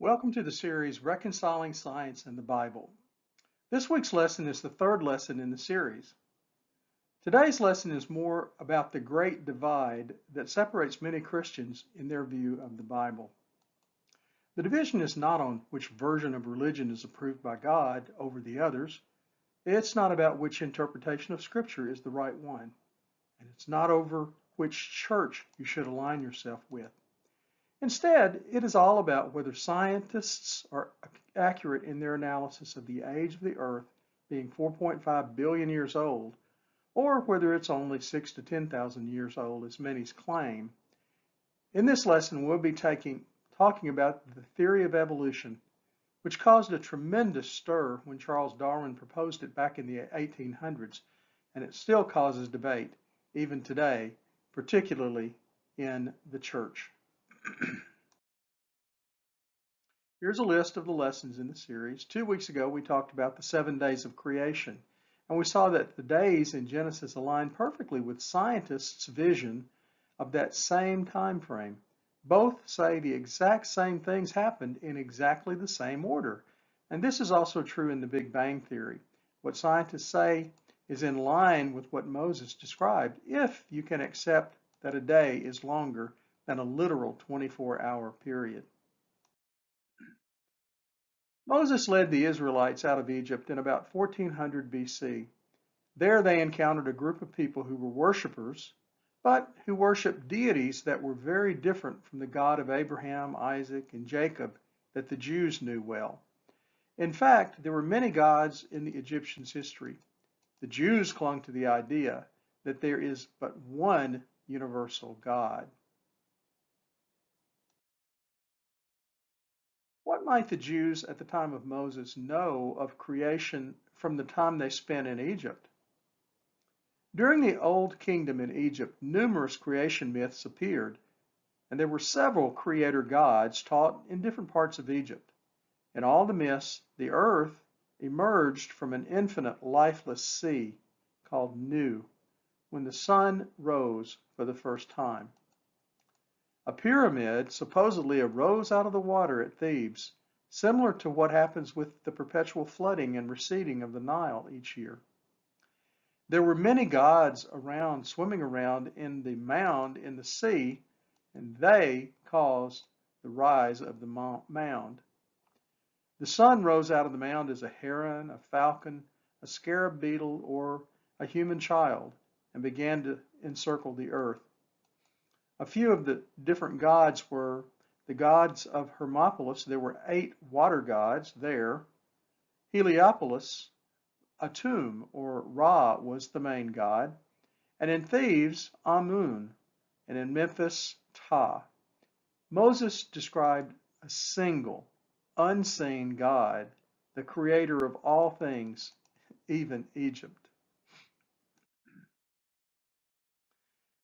Welcome to the series Reconciling Science and the Bible. This week's lesson is the third lesson in the series. Today's lesson is more about the great divide that separates many Christians in their view of the Bible. The division is not on which version of religion is approved by God over the others. It's not about which interpretation of Scripture is the right one. And it's not over which church you should align yourself with. Instead, it is all about whether scientists are accurate in their analysis of the age of the Earth being 4.5 billion years old, or whether it's only 6 to 10,000 years old, as many claim. In this lesson, we'll be talking about the theory of evolution, which caused a tremendous stir when Charles Darwin proposed it back in the 1800s, and it still causes debate, even today, particularly in the church. Here's a list of the lessons in the series. 2 weeks ago, we talked about the 7 days of creation, and we saw that the days in Genesis align perfectly with scientists' vision of that same time frame. Both say the exact same things happened in exactly the same order, and this is also true in the Big Bang Theory. What scientists say is in line with what Moses described, if you can accept that a day is longer than a literal 24-hour period. Moses led the Israelites out of Egypt in about 1400 BC. There they encountered a group of people who were worshipers, but who worshiped deities that were very different from the God of Abraham, Isaac, and Jacob that the Jews knew well. In fact, there were many gods in the Egyptians' history. The Jews clung to the idea that there is but one universal God. What might the Jews at the time of Moses know of creation from the time they spent in Egypt? During the Old Kingdom in Egypt, numerous creation myths appeared, and there were several creator gods taught in different parts of Egypt. In all the myths, the earth emerged from an infinite lifeless sea called Nu, when the sun rose for the first time. A pyramid supposedly arose out of the water at Thebes, similar to what happens with the perpetual flooding and receding of the Nile each year. There were many gods around, swimming around in the mound in the sea, and they caused the rise of the mound. The sun rose out of the mound as a heron, a falcon, a scarab beetle, or a human child, and began to encircle the earth. A few of the different gods were the gods of Hermopolis. There were 8 water gods there. Heliopolis, Atum, or Ra, was the main god. And in Thebes, Amun. And in Memphis, Ptah. Moses described a single, unseen God, the creator of all things, even Egypt.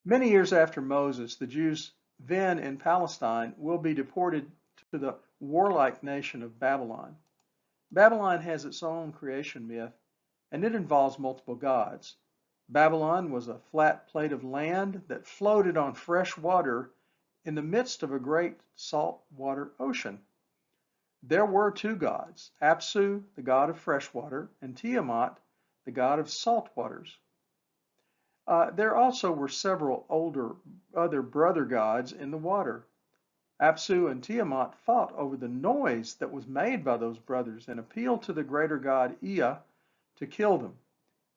Many years after Moses, the Jews then in Palestine will be deported to the warlike nation of Babylon. Babylon has its own creation myth, and it involves multiple gods. Babylon was a flat plate of land that floated on fresh water in the midst of a great saltwater ocean. There were 2 gods, Apsu, the god of fresh water, and Tiamat, the god of salt waters. There also were several other brother gods in the water. Apsu and Tiamat fought over the noise that was made by those brothers and appealed to the greater god Ea to kill them.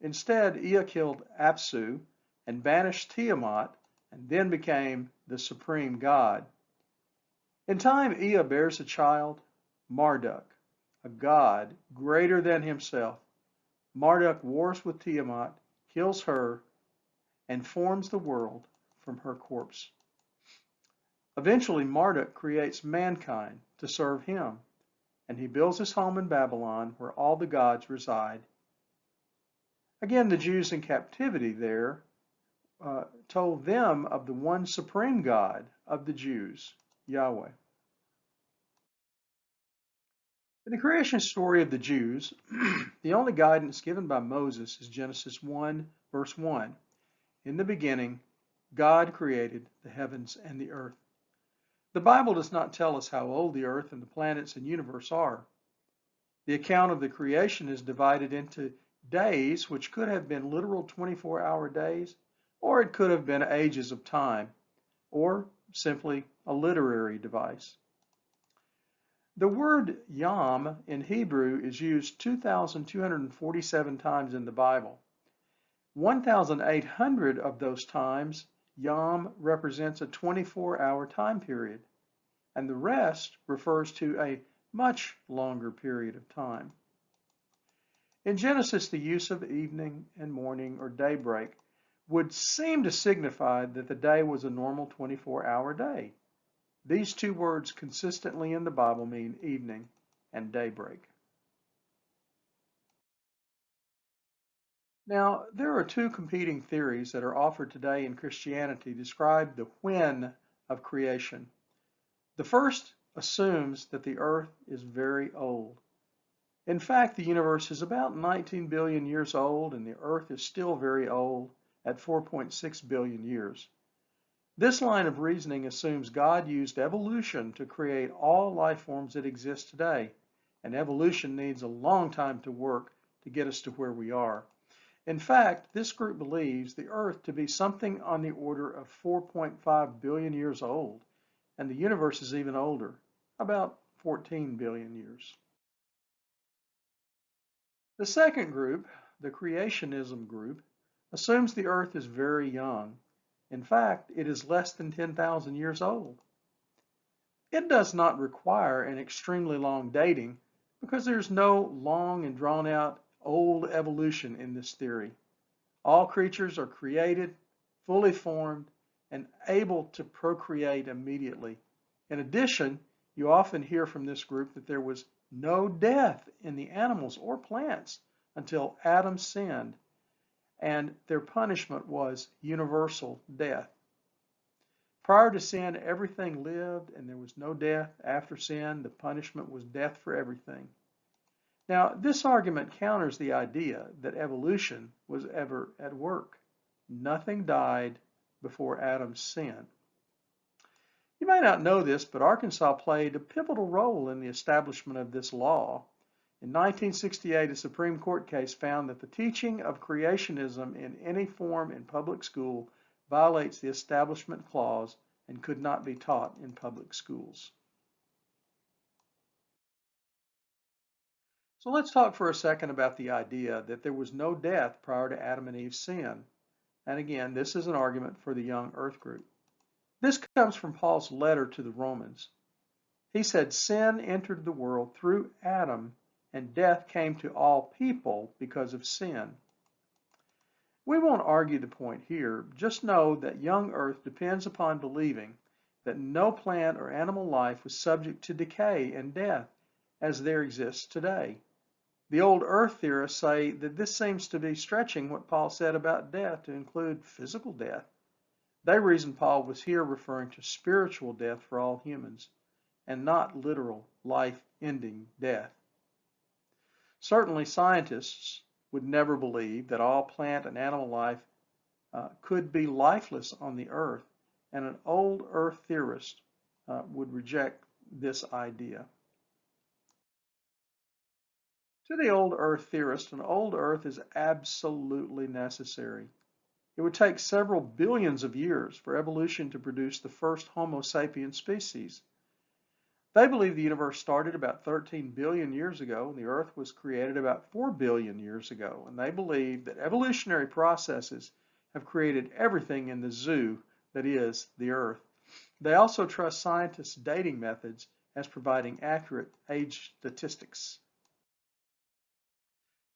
Instead, Ea killed Apsu and banished Tiamat, and then became the supreme god. In time, Ea bears a child, Marduk, a god greater than himself. Marduk wars with Tiamat, kills her, and forms the world from her corpse. Eventually, Marduk creates mankind to serve him, and he builds his home in Babylon where all the gods reside. Again, the Jews in captivity there told them of the one supreme God of the Jews, Yahweh. In the creation story of the Jews, the only guidance given by Moses is Genesis 1, verse 1. In the beginning, God created the heavens and the earth. The Bible does not tell us how old the earth and the planets and universe are. The account of the creation is divided into days, which could have been literal 24-hour days, or it could have been ages of time, or simply a literary device. The word yom in Hebrew is used 2,247 times in the Bible. 1,800 of those times, yom represents a 24-hour time period, and the rest refers to a much longer period of time. In Genesis, the use of evening and morning or daybreak would seem to signify that the day was a normal 24-hour day. These two words consistently in the Bible mean evening and daybreak. Now, there are two competing theories that are offered today in Christianity to describe the when of creation. The first assumes that the earth is very old. In fact, the universe is about 19 billion years old, and the earth is still very old at 4.6 billion years. This line of reasoning assumes God used evolution to create all life forms that exist today, and evolution needs a long time to work to get us to where we are. In fact, this group believes the Earth to be something on the order of 4.5 billion years old, and the universe is even older, about 14 billion years. The second group, the creationism group, assumes the Earth is very young. In fact, it is less than 10,000 years old. It does not require an extremely long dating because there's no long and drawn out old evolution in this theory. All creatures are created, fully formed, and able to procreate immediately. In addition, you often hear from this group that there was no death in the animals or plants until Adam sinned, and their punishment was universal death. Prior to sin, everything lived, and there was no death. After sin, the punishment was death for everything. Now, this argument counters the idea that evolution was ever at work. Nothing died before Adam's sin. You may not know this, but Arkansas played a pivotal role in the establishment of this law. In 1968, a Supreme Court case found that the teaching of creationism in any form in public school violates the Establishment Clause and could not be taught in public schools. So let's talk for a second about the idea that there was no death prior to Adam and Eve's sin. And again, this is an argument for the young earth group. This comes from Paul's letter to the Romans. He said, sin entered the world through Adam, and death came to all people because of sin. We won't argue the point here. Just know that young earth depends upon believing that no plant or animal life was subject to decay and death as there exists today. The old earth theorists say that this seems to be stretching what Paul said about death to include physical death. They reason Paul was here referring to spiritual death for all humans and not literal life-ending death. Certainly scientists would never believe that all plant and animal life could be lifeless on the earth, and an old earth theorist would reject this idea. To the old earth theorist, an old earth is absolutely necessary. It would take several billions of years for evolution to produce the first Homo sapiens species. They believe the universe started about 13 billion years ago, and the earth was created about 4 billion years ago. And they believe that evolutionary processes have created everything in the zoo that is the earth. They also trust scientists' dating methods as providing accurate age statistics.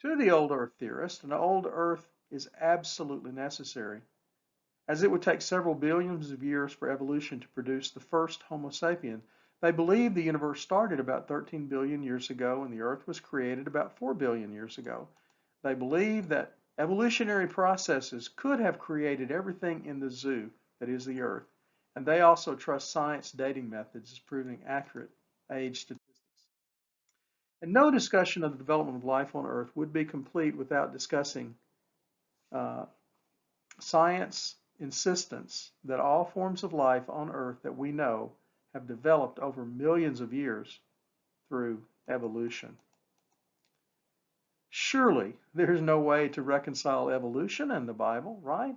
To the old earth theorist, an old earth is absolutely necessary, as it would take several billions of years for evolution to produce the first Homo sapien. They believe the universe started about 13 billion years ago and the earth was created about 4 billion years ago. They believe that evolutionary processes could have created everything in the zoo that is the earth, and they also trust science dating methods as proving accurate age statistics. And no discussion of the development of life on earth would be complete without discussing science insistence that all forms of life on earth that we know have developed over millions of years through evolution. Surely there's no way to reconcile evolution and the Bible, right?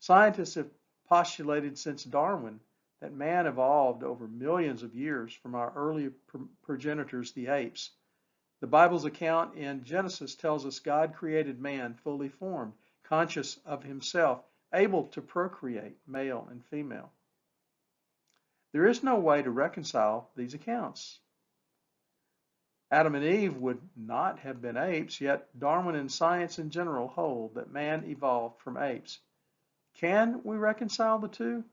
Scientists have postulated since Darwin that man evolved over millions of years from our early progenitors, the apes. The Bible's account in Genesis tells us God created man fully formed, conscious of himself, able to procreate, male and female. There is no way to reconcile these accounts. Adam and Eve would not have been apes, yet Darwin and science in general hold that man evolved from apes. Can we reconcile the two?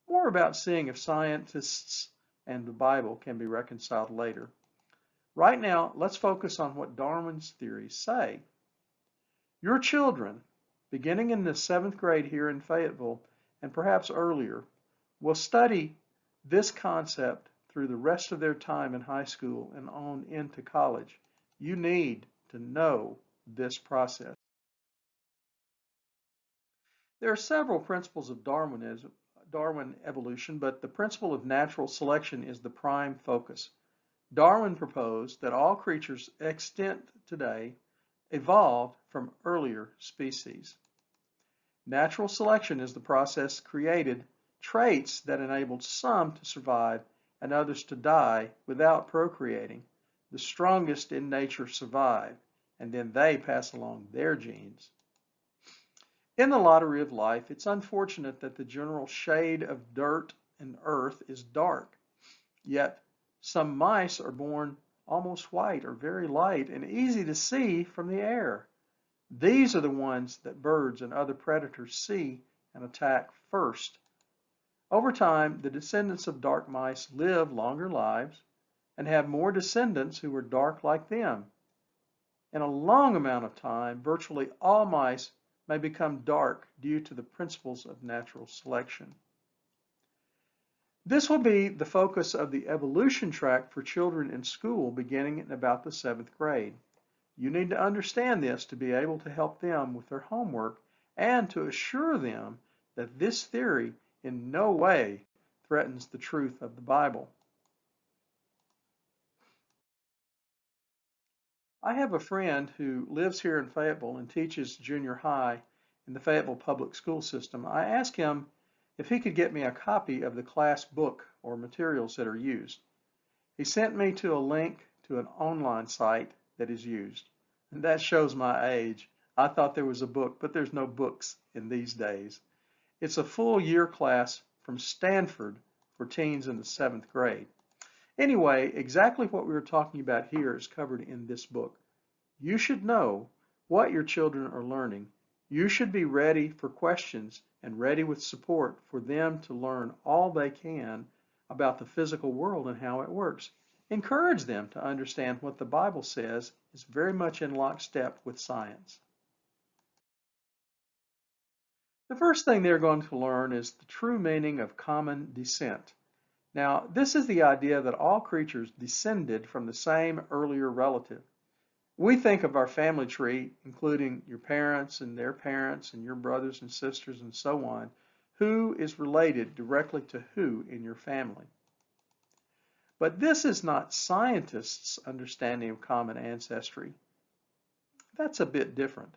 More about seeing if scientists and the Bible can be reconciled later. Right now, let's focus on what Darwin's theories say. Your children, beginning in the 7th grade here in Fayetteville, and perhaps earlier, will study this concept through the rest of their time in high school and on into college. You need to know this process. There are several principles of Darwin evolution, but the principle of natural selection is the prime focus. Darwin proposed that all creatures extant today evolved from earlier species. Natural selection is the process created traits that enabled some to survive and others to die without procreating. The strongest in nature survive, and then they pass along their genes. In the lottery of life, it's unfortunate that the general shade of dirt and earth is dark. Yet, some mice are born almost white or very light and easy to see from the air. These are the ones that birds and other predators see and attack first. Over time, the descendants of dark mice live longer lives and have more descendants who are dark like them. In a long amount of time, virtually all mice may become dark due to the principles of natural selection. This will be the focus of the evolution track for children in school beginning in about the 7th grade. You need to understand this to be able to help them with their homework and to assure them that this theory in no way threatens the truth of the Bible. I have a friend who lives here in Fayetteville and teaches junior high in the Fayetteville public school system. I asked him if he could get me a copy of the class book or materials that are used. He sent me to a link to an online site that is used. And that shows my age. I thought there was a book, but there's no books in these days. It's a full year class from Stanford for teens in the 7th grade. Anyway, exactly what we were talking about here is covered in this book. You should know what your children are learning. You should be ready for questions and ready with support for them to learn all they can about the physical world and how it works. Encourage them to understand what the Bible says is very much in lockstep with science. The first thing they're going to learn is the true meaning of common descent. Now, this is the idea that all creatures descended from the same earlier relative. We think of our family tree, including your parents and their parents and your brothers and sisters and so on, who is related directly to who in your family. But this is not scientists' understanding of common ancestry. That's a bit different.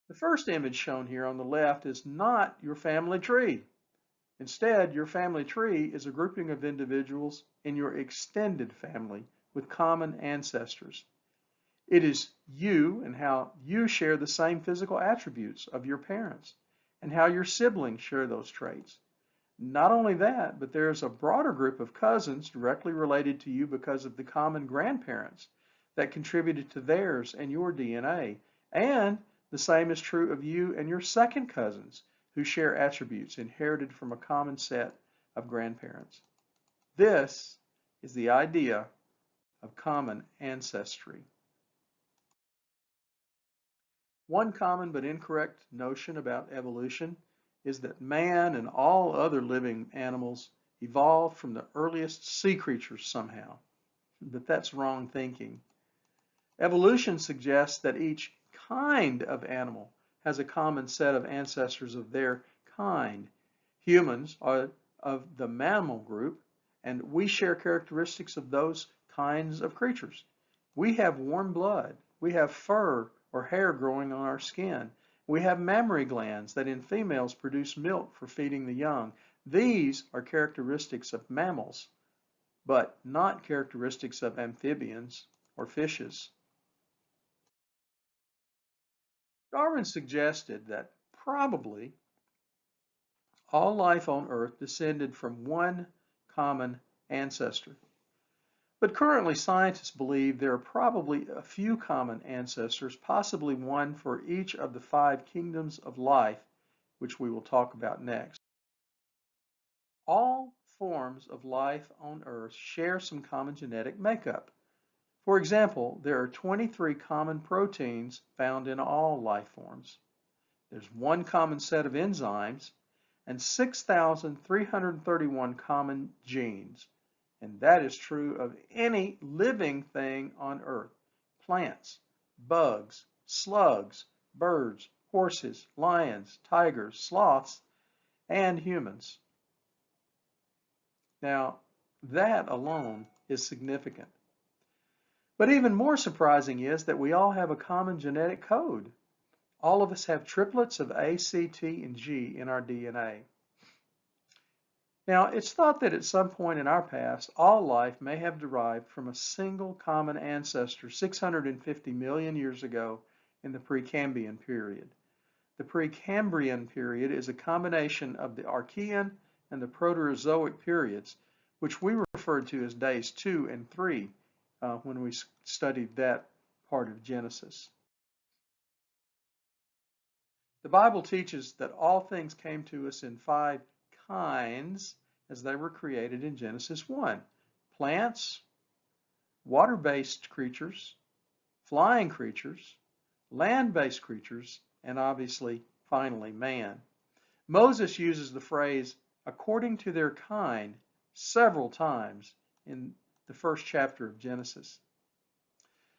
The first image shown here on the left is not your family tree. Instead, your family tree is a grouping of individuals in your extended family with common ancestors. It is you and how you share the same physical attributes of your parents and how your siblings share those traits. Not only that, but there's a broader group of cousins directly related to you because of the common grandparents that contributed to theirs and your DNA. And the same is true of you and your second cousins who share attributes inherited from a common set of grandparents. This is the idea of common ancestry. One common but incorrect notion about evolution is that man and all other living animals evolved from the earliest sea creatures somehow. But that's wrong thinking. Evolution suggests that each kind of animal has a common set of ancestors of their kind. Humans are of the mammal group, and we share characteristics of those kinds of creatures. We have warm blood. We have fur or hair growing on our skin. We have mammary glands that in females produce milk for feeding the young. These are characteristics of mammals, but not characteristics of amphibians or fishes. Darwin suggested that probably all life on Earth descended from one common ancestor. But currently, scientists believe there are probably a few common ancestors, possibly one for each of the five kingdoms of life, which we will talk about next. All forms of life on Earth share some common genetic makeup. For example, there are 23 common proteins found in all life forms. There's one common set of enzymes and 6,331 common genes. And that is true of any living thing on Earth. Plants, bugs, slugs, birds, horses, lions, tigers, sloths, and humans. Now, that alone is significant. But even more surprising is that we all have a common genetic code. All of us have triplets of A, C, T, and G in our DNA. Now, it's thought that at some point in our past, all life may have derived from a single common ancestor 650 million years ago in the Precambrian period. The Precambrian period is a combination of the Archean and the Proterozoic periods, which we referred to as days 2 and 3 when we studied that part of Genesis. The Bible teaches that all things came to us in five kinds as they were created in Genesis 1. Plants, water-based creatures, flying creatures, land-based creatures, and obviously, finally, man. Moses uses the phrase, according to their kind, several times in the first chapter of Genesis.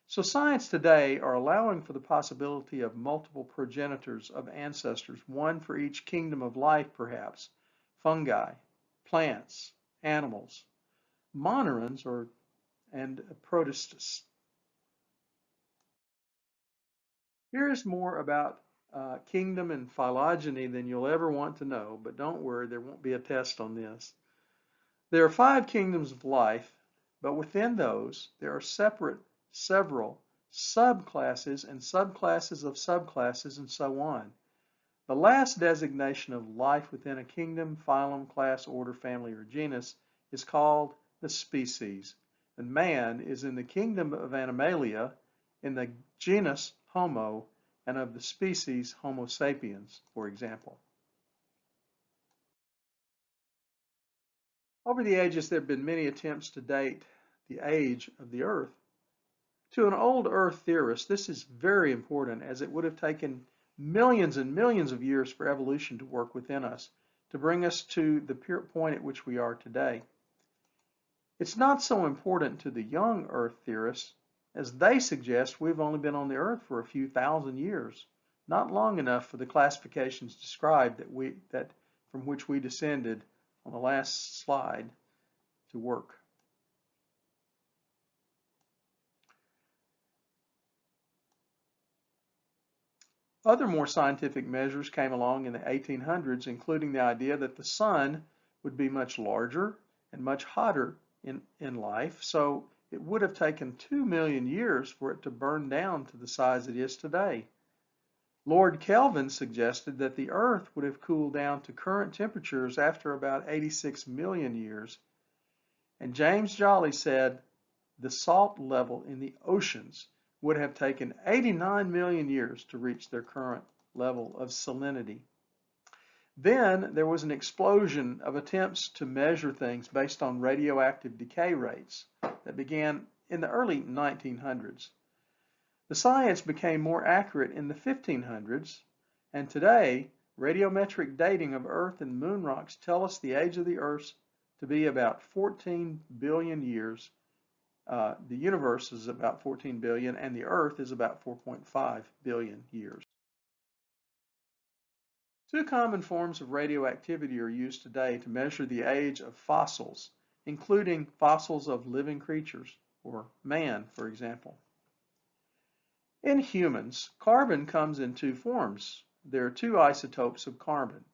So science today are allowing for the possibility of multiple progenitors of ancestors, one for each kingdom of life perhaps, fungi, plants, animals, monorans and protists. Here's more about kingdom and phylogeny than you'll ever want to know, but don't worry, there won't be a test on this. There are five kingdoms of life, but within those, there are several subclasses and subclasses of subclasses and so on. The last designation of life within a kingdom, phylum, class, order, family, or genus is called the species. And man is in the kingdom of Animalia, in the genus Homo, and of the species Homo sapiens, for example. Over the ages, there have been many attempts to date the age of the Earth. To an old Earth theorist, this is very important as it would have taken millions and millions of years for evolution to work within us to bring us to the point at which we are today. It's not so important to the young Earth theorists as they suggest we've only been on the Earth for a few thousand years, not long enough for the classifications described that from which we descended on the last slide to work. Other more scientific measures came along in the 1800s, including the idea that the sun would be much larger and much hotter in life, so it would have taken 2 million years for it to burn down to the size it is today. Lord Kelvin suggested that the Earth would have cooled down to current temperatures after about 86 million years. And James Jolley said the salt level in the oceans would have taken 89 million years to reach their current level of salinity. Then there was an explosion of attempts to measure things based on radioactive decay rates that began in the early 1900s. The science became more accurate in the 1500s, and today radiometric dating of Earth and moon rocks tell us the age of the Earth to be about 14 billion years. The universe is about 14 billion, and the Earth is about 4.5 billion years. Two common forms of radioactivity are used today to measure the age of fossils, including fossils of living creatures, or man, for example. In humans, carbon comes in two forms. There are two isotopes of carbon,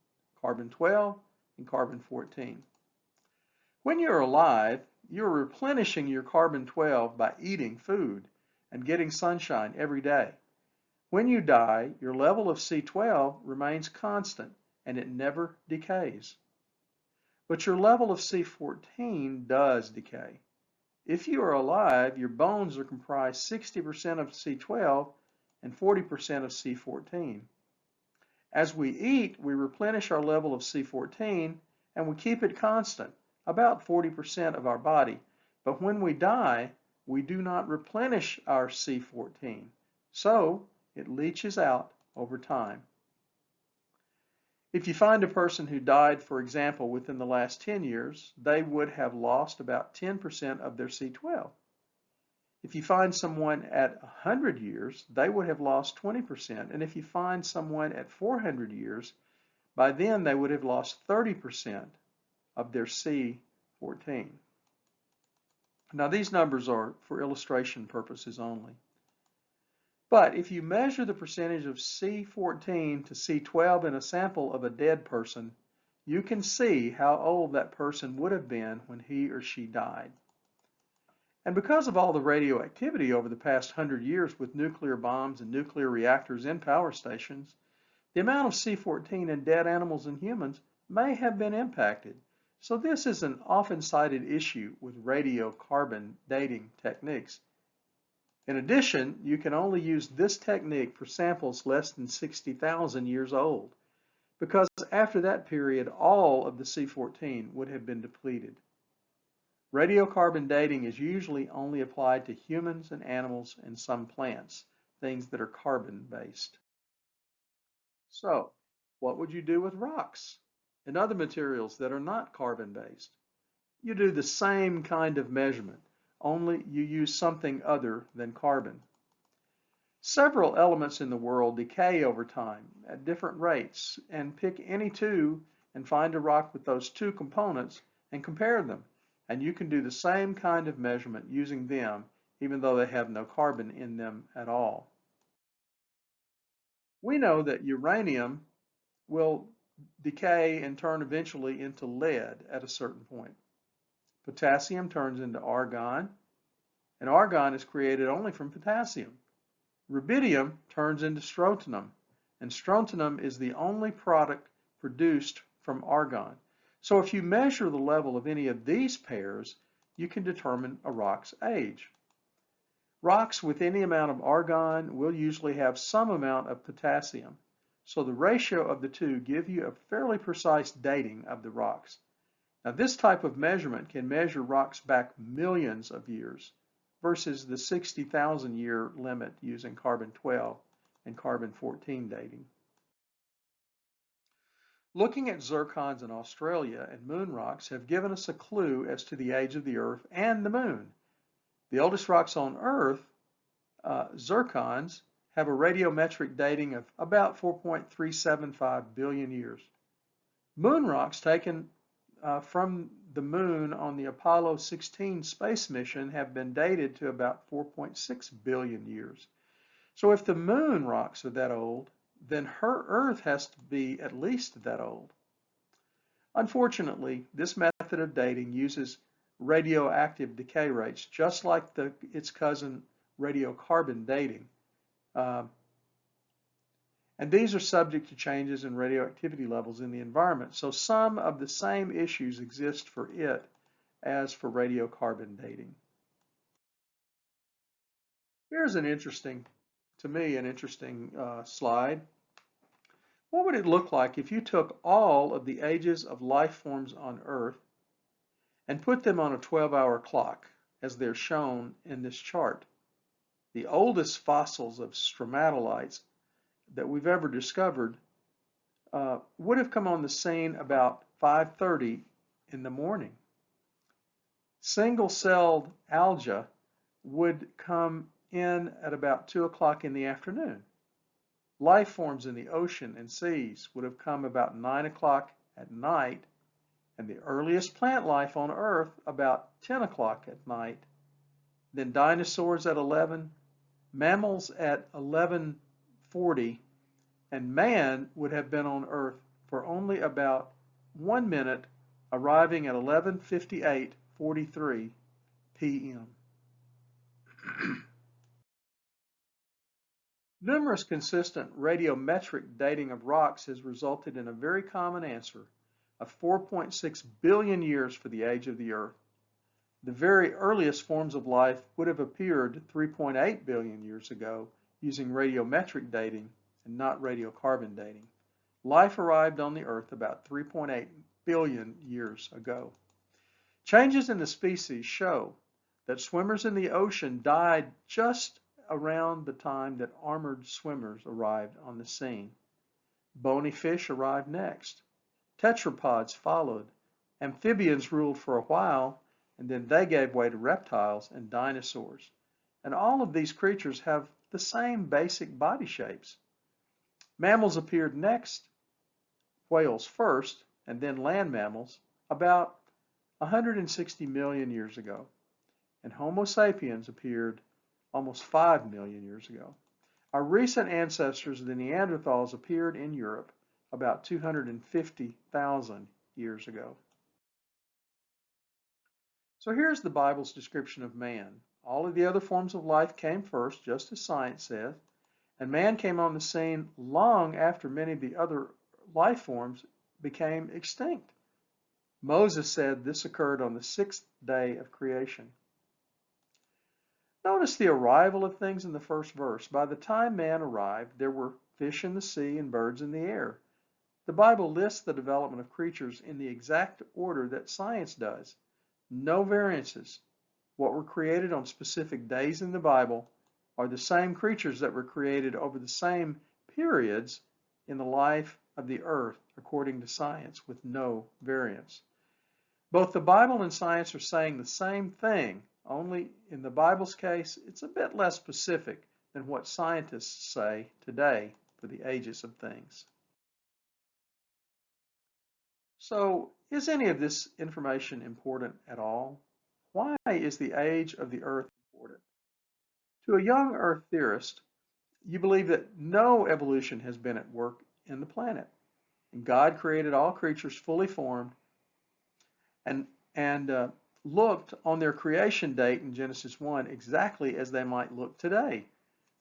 carbon-12 and carbon-14. When you're alive, you're replenishing your carbon-12 by eating food and getting sunshine every day. When you die, your level of C12 remains constant and it never decays. But your level of C14 does decay. If you are alive, your bones are comprised 60% of C12 and 40% of C14. As we eat, we replenish our level of C14 and we keep it constant, about 40% of our body. But when we die, we do not replenish our C14. So it leaches out over time. If you find a person who died, for example, within the last 10 years, they would have lost about 10% of their C12. If you find someone at 100 years, they would have lost 20%. And if you find someone at 400 years, by then they would have lost 30% of their C14. Now, these numbers are for illustration purposes only. But if you measure the percentage of C14 to C12 in a sample of a dead person, you can see how old that person would have been when he or she died. And because of all the radioactivity over the past 100 years with nuclear bombs and nuclear reactors in power stations, the amount of C14 in dead animals and humans may have been impacted. So this is an often cited issue with radiocarbon dating techniques. In addition, you can only use this technique for samples less than 60,000 years old, because after that period, all of the C14 would have been depleted. Radiocarbon dating is usually only applied to humans and animals and some plants, things that are carbon-based. So, what would you do with rocks and other materials that are not carbon-based? You do the same kind of measurement, only you use something other than carbon. Several elements in the world decay over time at different rates, and pick any two and find a rock with those two components and compare them. And you can do the same kind of measurement using them, even though they have no carbon in them at all. We know that uranium will decay and turn eventually into lead at a certain point. Potassium turns into argon, and argon is created only from potassium. Rubidium turns into strontium, and strontium is the only product produced from argon. So if you measure the level of any of these pairs, you can determine a rock's age. Rocks with any amount of argon will usually have some amount of potassium, so the ratio of the two give you a fairly precise dating of the rocks. Now, this type of measurement can measure rocks back millions of years versus the 60,000 year limit using carbon-12 and carbon-14 dating. Looking at zircons in Australia and moon rocks have given us a clue as to the age of the Earth and the moon. The oldest rocks on Earth, zircons, have a radiometric dating of about 4.375 billion years. Moon rocks taken from the moon on the Apollo 16 space mission have been dated to about 4.6 billion years. So if the moon rocks are that old, then her Earth has to be at least that old. Unfortunately, this method of dating uses radioactive decay rates, just like its cousin radiocarbon dating. And these are subject to changes in radioactivity levels in the environment. So some of the same issues exist for it as for radiocarbon dating. Here's an interesting slide. What would it look like if you took all of the ages of life forms on Earth and put them on a 12-hour clock, as they're shown in this chart? The oldest fossils of stromatolites that we've ever discovered would have come on the scene about 5:30 in the morning. Single-celled algae would come in at about 2 o'clock in the afternoon. Life forms in the ocean and seas would have come about 9 o'clock at night, and the earliest plant life on Earth about 10 o'clock at night. Then dinosaurs at 11, mammals at 11:40, and man would have been on Earth for only about 1 minute, arriving at 11:58:43 p.m. Numerous consistent radiometric dating of rocks has resulted in a very common answer of 4.6 billion years for the age of the Earth. The very earliest forms of life would have appeared 3.8 billion years ago using radiometric dating and not radiocarbon dating. Life arrived on the Earth about 3.8 billion years ago. Changes in the species show that swimmers in the ocean died just around the time that armored swimmers arrived on the scene. Bony fish arrived next. Tetrapods followed. Amphibians ruled for a while, and then they gave way to reptiles and dinosaurs. And all of these creatures have the same basic body shapes. Mammals appeared next, whales first, and then land mammals about 160 million years ago. And Homo sapiens appeared almost 5 million years ago. Our recent ancestors, the Neanderthals, appeared in Europe about 250,000 years ago. So here's the Bible's description of man. All of the other forms of life came first, just as science says, and man came on the scene long after many of the other life forms became extinct. Moses said this occurred on the 6th day of creation. Notice the arrival of things in the first verse. By the time man arrived, there were fish in the sea and birds in the air. The Bible lists the development of creatures in the exact order that science does. No variances. What were created on specific days in the Bible are the same creatures that were created over the same periods in the life of the earth, according to science, with no variance. Both the Bible and science are saying the same thing, only in the Bible's case, it's a bit less specific than what scientists say today for the ages of things. So, is any of this information important at all? Why is the age of the earth important? To a young earth theorist, you believe that no evolution has been at work in the planet. And God created all creatures fully formed and looked on their creation date in Genesis 1 exactly as they might look today.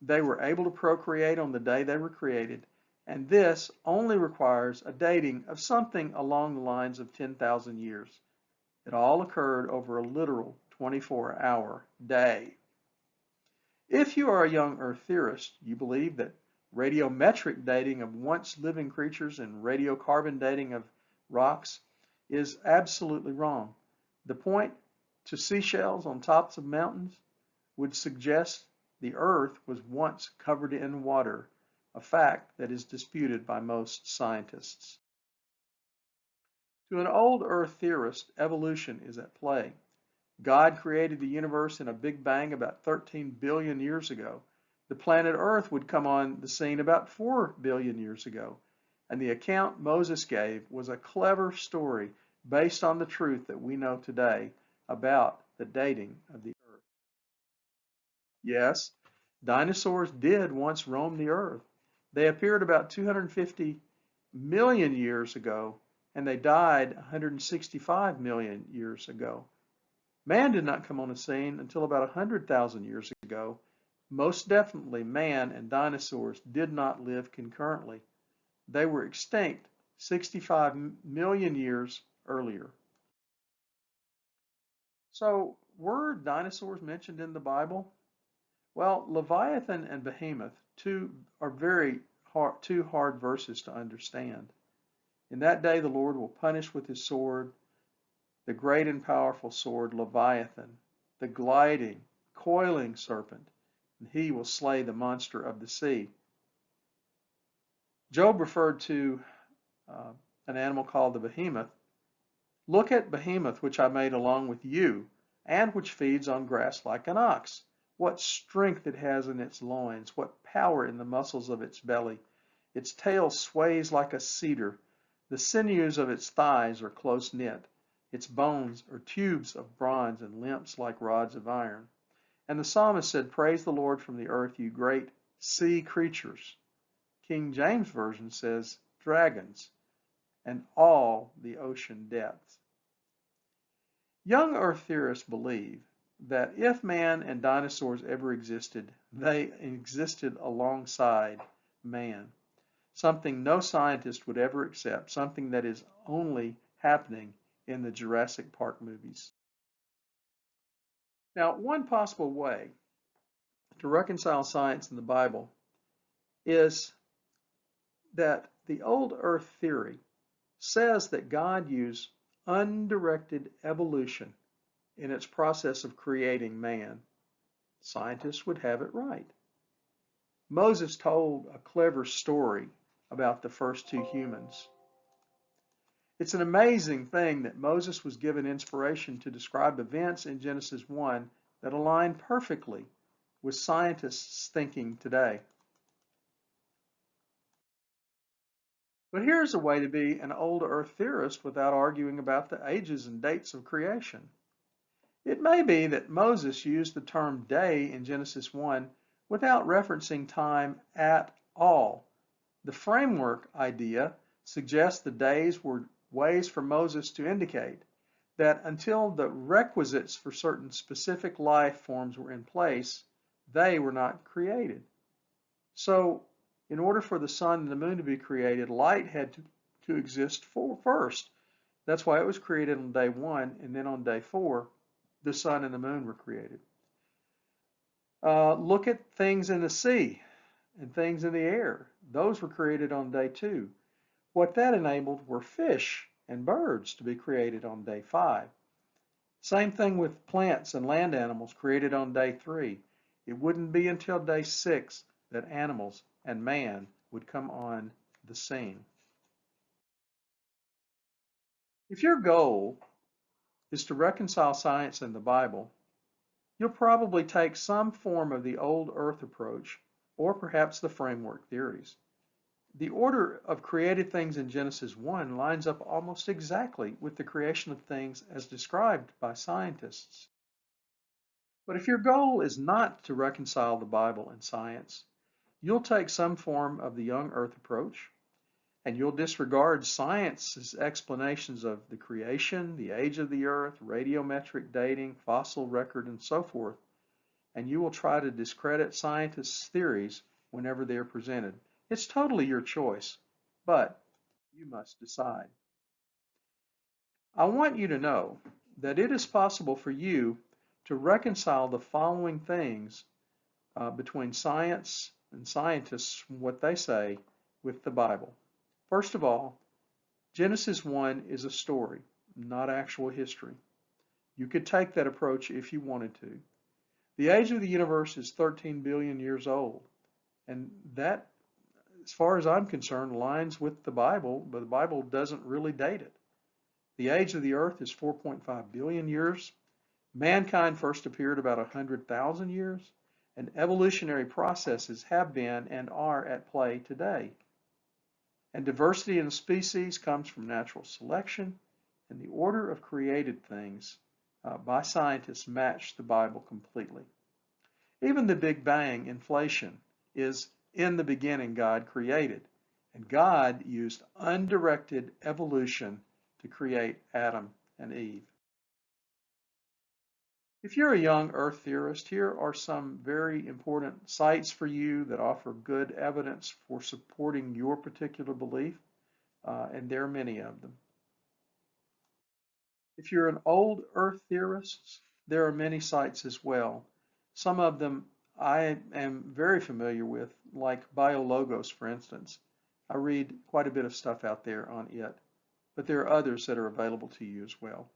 They were able to procreate on the day they were created, and this only requires a dating of something along the lines of 10,000 years. It all occurred over a literal 24-hour day. If you are a young earth theorist, you believe that radiometric dating of once living creatures and radiocarbon dating of rocks is absolutely wrong. The point to seashells on tops of mountains would suggest the earth was once covered in water, a fact that is disputed by most scientists. To an old earth theorist, evolution is at play. God created the universe in a big bang about 13 billion years ago. The planet Earth would come on the scene about 4 billion years ago. And the account Moses gave was a clever story based on the truth that we know today about the dating of the Earth. Yes, dinosaurs did once roam the Earth. They appeared about 250 million years ago, and they died 165 million years ago. Man did not come on the scene until about 100,000 years ago. Most definitely, man and dinosaurs did not live concurrently. They were extinct 65 million years earlier. So, were dinosaurs mentioned in the Bible? Well, Leviathan and Behemoth are two hard verses to understand. In that day, the Lord will punish with his sword the great and powerful sword, Leviathan, the gliding, coiling serpent, and he will slay the monster of the sea. Job referred to an animal called the behemoth. Look at behemoth, which I made along with you, and which feeds on grass like an ox. What strength it has in its loins, what power in the muscles of its belly. Its tail sways like a cedar. The sinews of its thighs are close knit. Its bones are tubes of bronze and limbs like rods of iron. And the psalmist said, "Praise the Lord from the earth, you great sea creatures." King James Version says, "dragons and all the ocean depths." Young Earth theorists believe that if man and dinosaurs ever existed, they existed alongside man, something no scientist would ever accept, something that is only happening in the Jurassic Park movies. Now, one possible way to reconcile science and the Bible is that the old Earth theory says that God used undirected evolution in its process of creating man. Scientists would have it right. Moses told a clever story about the first two humans. It's an amazing thing that Moses was given inspiration to describe events in Genesis 1 that align perfectly with scientists' thinking today. But here's a way to be an old Earth theorist without arguing about the ages and dates of creation. It may be that Moses used the term day in Genesis 1 without referencing time at all. The framework idea suggests the days were ways for Moses to indicate that until the requisites for certain specific life forms were in place, they were not created. So, in order for the sun and the moon to be created, light had to exist first. That's why it was created on day 1, and then on day 4, the sun and the moon were created. Look at things in the sea and things in the air. Those were created on day 2. What that enabled were fish and birds to be created on day 5. Same thing with plants and land animals created on day 3. It wouldn't be until day 6 that animals and man would come on the scene. If your goal is to reconcile science and the Bible, you'll probably take some form of the old Earth approach, or perhaps the framework theories. The order of created things in Genesis 1 lines up almost exactly with the creation of things as described by scientists. But if your goal is not to reconcile the Bible and science, you'll take some form of the young Earth approach, and you'll disregard science's explanations of the creation, the age of the Earth, radiometric dating, fossil record, and so forth, and you will try to discredit scientists' theories whenever they are presented. It's totally your choice, but you must decide. I want you to know that it is possible for you to reconcile the following things between science and scientists, what they say, with the Bible. First of all, Genesis 1 is a story, not actual history. You could take that approach if you wanted to. The age of the universe is 13 billion years old, and that, as far as I'm concerned, aligns with the Bible, but the Bible doesn't really date it. The age of the earth is 4.5 billion years. Mankind first appeared about 100,000 years, and evolutionary processes have been and are at play today. And diversity in the species comes from natural selection, and the order of created things by scientists match the Bible completely. Even the Big Bang, inflation, is in the beginning God created, and God used undirected evolution to create Adam and Eve. If you're a young Earth theorist, here are some very important sites for you that offer good evidence for supporting your particular belief, and there are many of them. If you're an old Earth theorist, there are many sites as well. Some of them I am very familiar with, like BioLogos, for instance. I read quite a bit of stuff out there on it, but there are others that are available to you as well.